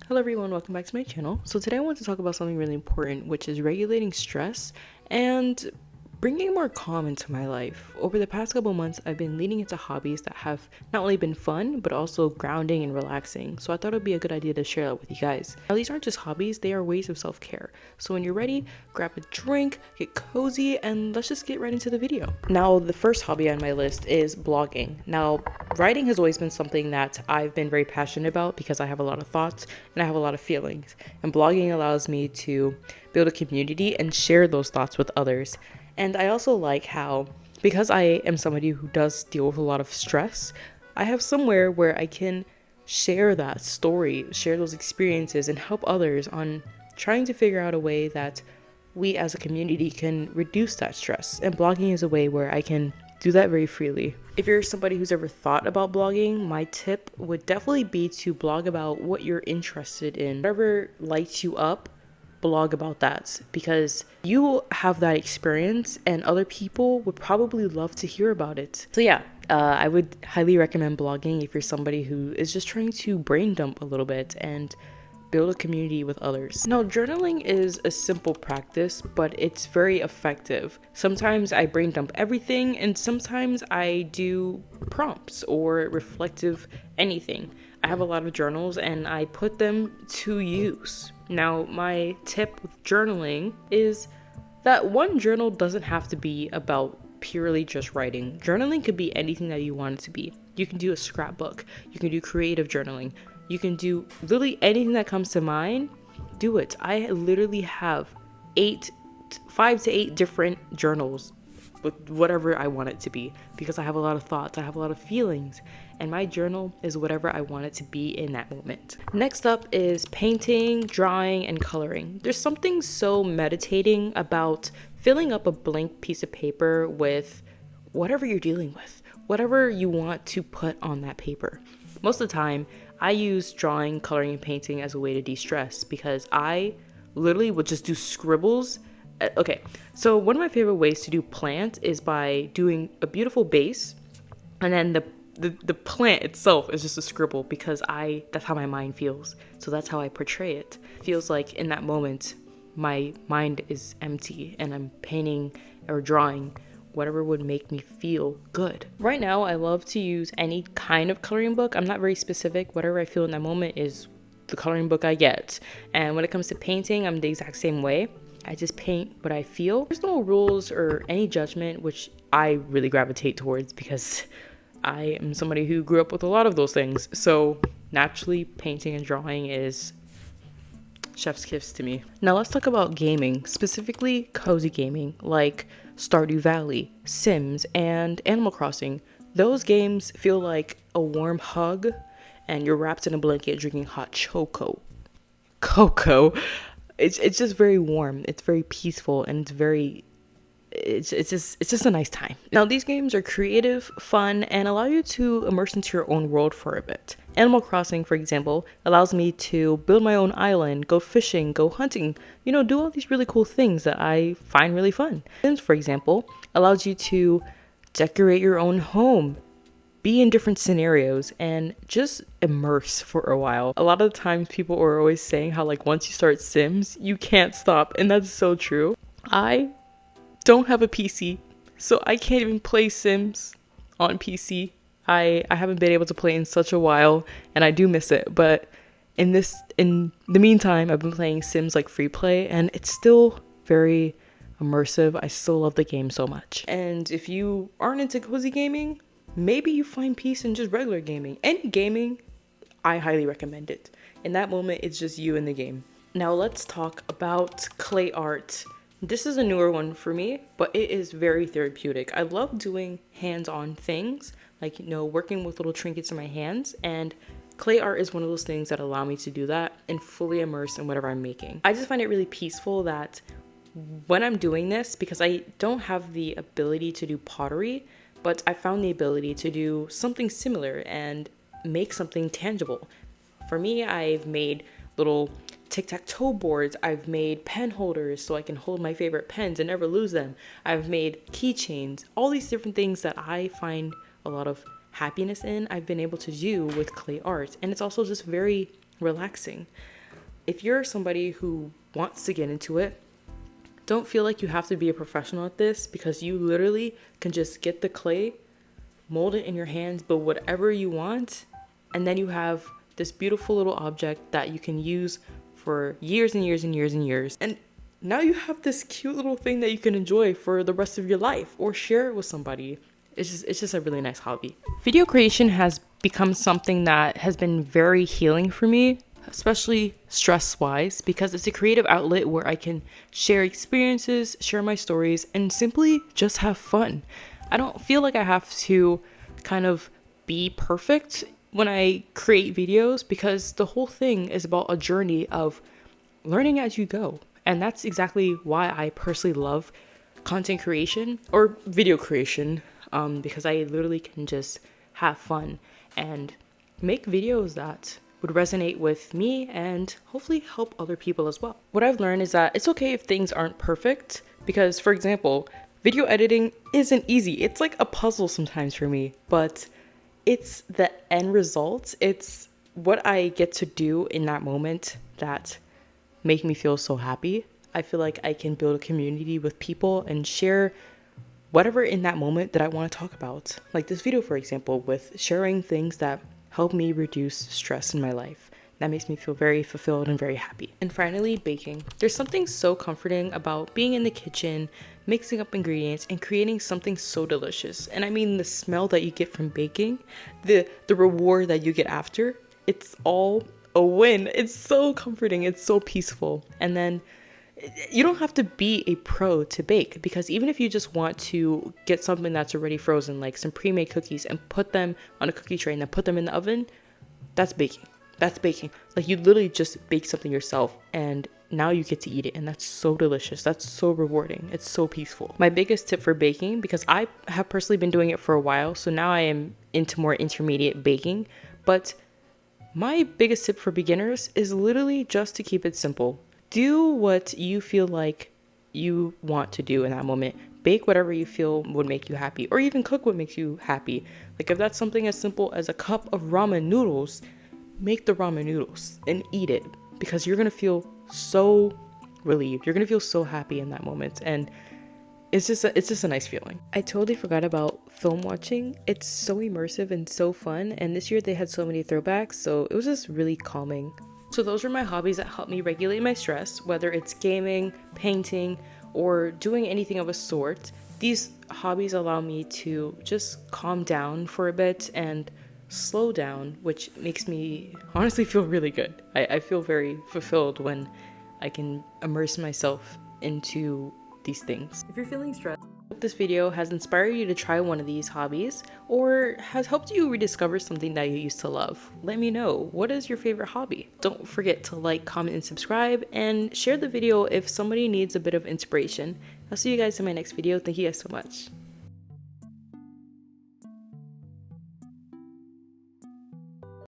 Hello everyone, welcome back to my channel. So today I want to talk about something really important, which is regulating stress and bringing more calm into my life. Over the past couple months, I've been leaning into hobbies that have not only been fun, but also grounding and relaxing. So I thought it would be a good idea to share that with you guys. Now these aren't just hobbies, they are ways of self-care. So when you're ready, grab a drink, get cozy, and let's just get right into the video. Now the first hobby on my list is blogging. Now writing has always been something that I've been very passionate about because I have a lot of thoughts and I have a lot of feelings. And blogging allows me to build a community and share those thoughts with others. And I also like how, because I am somebody who does deal with a lot of stress, I have somewhere where I can share that story, share those experiences, and help others on trying to figure out a way that we as a community can reduce that stress. And blogging is a way where I can do that very freely. If you're somebody who's ever thought about blogging, my tip would definitely be to blog about what you're interested in. Whatever lights you up, blog about that, because you have that experience and other people would probably love to hear about it. So yeah, I would highly recommend blogging if you're somebody who is just trying to brain dump a little bit and build a community with others. Now, journaling is a simple practice, but it's very effective. Sometimes I brain dump everything, and sometimes I do prompts or reflective anything. I have a lot of journals and I put them to use. Now, my tip with journaling is that one journal doesn't have to be about purely just writing. Journaling could be anything that you want it to be. You can do a scrapbook, you can do creative journaling, you can do literally anything that comes to mind, do it. I literally have 5 to 8 different journals with whatever I want it to be because I have a lot of thoughts, I have a lot of feelings, and my journal is whatever I want it to be in that moment. Next up is painting, drawing, and coloring. There's something so meditating about filling up a blank piece of paper with whatever you're dealing with, whatever you want to put on that paper. Most of the time, I use drawing, coloring, and painting as a way to de-stress because I literally would just do scribbles. Okay, so one of my favorite ways to do plant is by doing a beautiful base, and then the plant itself is just a scribble because that's how my mind feels. So that's how I portray it. It feels like in that moment, my mind is empty and I'm painting or drawing whatever would make me feel good. Right now, I love to use any kind of coloring book. I'm not very specific. Whatever I feel in that moment is the coloring book I get. And when it comes to painting, I'm the exact same way. I just paint what I feel. There's no rules or any judgment, which I really gravitate towards because I am somebody who grew up with a lot of those things. So naturally, painting and drawing is chef's kiss to me. Now let's talk about gaming, specifically cozy gaming like Stardew Valley, Sims, and Animal Crossing. Those games feel like a warm hug and you're wrapped in a blanket drinking hot cocoa. It's just very warm. It's very peaceful and it's just a nice time. Now these games are creative, fun, and allow you to immerse into your own world for a bit. Animal Crossing, for example, allows me to build my own island, go fishing, go hunting, do all these really cool things that I find really fun. Sims, for example, allows you to decorate your own home, be in different scenarios, and just immerse for a while. A lot of the times people are always saying how once you start Sims, you can't stop, and that's so true. I don't have a PC, so I can't even play Sims on PC. I haven't been able to play in such a while, and I do miss it. But in the meantime, I've been playing Sims free play, and it's still very immersive. I still love the game so much. And if you aren't into cozy gaming, maybe you find peace in just regular gaming. Any gaming, I highly recommend it. In that moment, it's just you in the game. Now let's talk about clay art. This is a newer one for me, but it is very therapeutic. I love doing hands-on things, working with little trinkets in my hands, and clay art is one of those things that allow me to do that and fully immerse in whatever I'm making. I just find it really peaceful that when I'm doing this, because I don't have the ability to do pottery, but I found the ability to do something similar and make something tangible. For me, I've made little tic-tac-toe boards. I've made pen holders so I can hold my favorite pens and never lose them. I've made keychains, all these different things that I find a lot of happiness in, I've been able to do with clay art. And it's also just very relaxing. if you're somebody who wants to get into it, don't feel like you have to be a professional at this, because you literally can just get the clay, mold it in your hands, build whatever you want, and then you have this beautiful little object that you can use for years and years and years and years. And now you have this cute little thing that you can enjoy for the rest of your life or share it with somebody. It's just a really nice hobby. Video creation has become something that has been very healing for me, especially stress-wise, because it's a creative outlet where I can share experiences, share my stories, and simply just have fun. I don't feel like I have to kind of be perfect when I create videos, because the whole thing is about a journey of learning as you go. And that's exactly why I personally love content creation or video creation, because I literally can just have fun and make videos that would resonate with me and hopefully help other people as well. What I've learned is that it's okay if things aren't perfect, because, for example, video editing isn't easy. It's like a puzzle sometimes for me, but it's the end result. It's what I get to do in that moment that make me feel so happy. I feel like I can build a community with people and share whatever in that moment that I want to talk about. Like this video, for example, with sharing things that help me reduce stress in my life. That makes me feel very fulfilled and very happy. And finally, baking. There's something so comforting about being in the kitchen, mixing up ingredients and creating something so delicious. And I mean the smell that you get from baking, the reward that you get after, it's all a win. It's so comforting, it's so peaceful. And then you don't have to be a pro to bake, because even if you just want to get something that's already frozen, like some pre-made cookies, and put them on a cookie tray and then put them in the oven, that's baking. That's baking. Like you literally just bake something yourself and now you get to eat it, and that's so delicious. That's so rewarding. It's so peaceful. My biggest tip for baking, because I have personally been doing it for a while, so now I am into more intermediate baking, but my biggest tip for beginners is literally just to keep it simple. Do what you feel like you want to do in that moment. Bake whatever you feel would make you happy, or even cook what makes you happy. Like if that's something as simple as a cup of ramen noodles, make the ramen noodles and eat it, because you're gonna feel so relieved. You're gonna feel so happy in that moment, and it's just a nice feeling. I totally forgot about film watching. It's so immersive and so fun, and this year they had so many throwbacks, so it was just really calming. So those are my hobbies that help me regulate my stress, whether it's gaming, painting, or doing anything of a sort. These hobbies allow me to just calm down for a bit and slow down, which makes me honestly feel really good. I feel very fulfilled when I can immerse myself into these things. If you're feeling stressed, I hope this video has inspired you to try one of these hobbies or has helped you rediscover something that you used to love. Let me know, what is your favorite hobby? Don't forget to like, comment, and subscribe, and share the video if somebody needs a bit of inspiration. I'll see you guys in my next video. Thank you guys so much.